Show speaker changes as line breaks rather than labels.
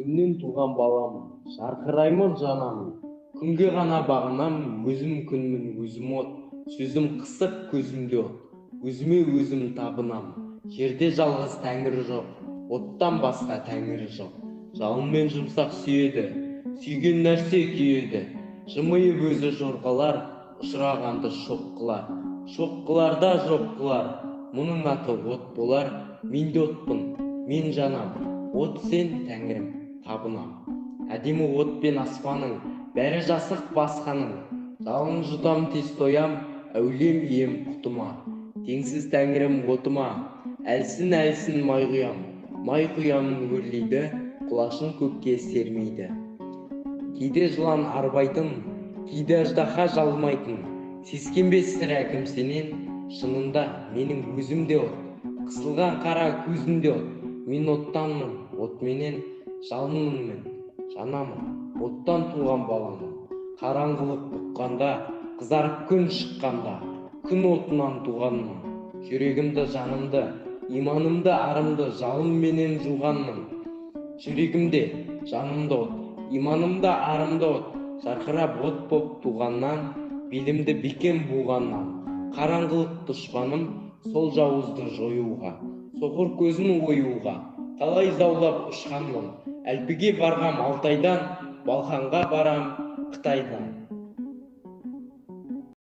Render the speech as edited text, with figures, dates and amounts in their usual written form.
күннен туған балам, жарқыраймын жанам, күнге ғана бағынам, өзім күнмін, өзім от, сөзім қысық, көзімде от, өзіме өзім табынам. Жерде жалғыз тәңір жоқ, оттан басқа тәңір жоқ. Жалынмен жұмсақ сүйеді, сүйген нәрсе күйеді. Жымиып өзі жорғалар, ұшырағанды шоққылар. Шоққыларда жоқ қылар, мұның аты от болар. Мен де отпын, мен жанам, от сен тәңірім, табынам. Әдемі от пен аспаның, бәрі жасық басқаның. Жалын жұтам, тез тоям, әулем ем құтыма. Теңсіз тәңірім отыма, әлсін май құямын өрлейді, құлашын көкке сермейді. Кейде жылан арбайтын, кейде аждаһа жалмайтын. Сескенбес сірә кім сенен, шынында менің өзім де от. Қысылған қара көзімде от, мен оттанмын, отменен жалынмын мен, жанамын, оттан туған баламын. Қараңғылық бұққанда, қызарып күн шыққанда, күн отынан туғанмын. Жүрегімді, жанымды, иманымды, арымды жалынменен жуғанмын. Жүрегімде, жанымды от, иманымды, арымды от, жарқырап от боп туғаннан, белімді бекем буғаннан. Қараңғылық дұшпаным, сол жауызды жоюға, соқыр көзін оюға, талай заулап ұшқанмын. Әлпіге барғам Алтайдан, Балқанға барам Қытайдан.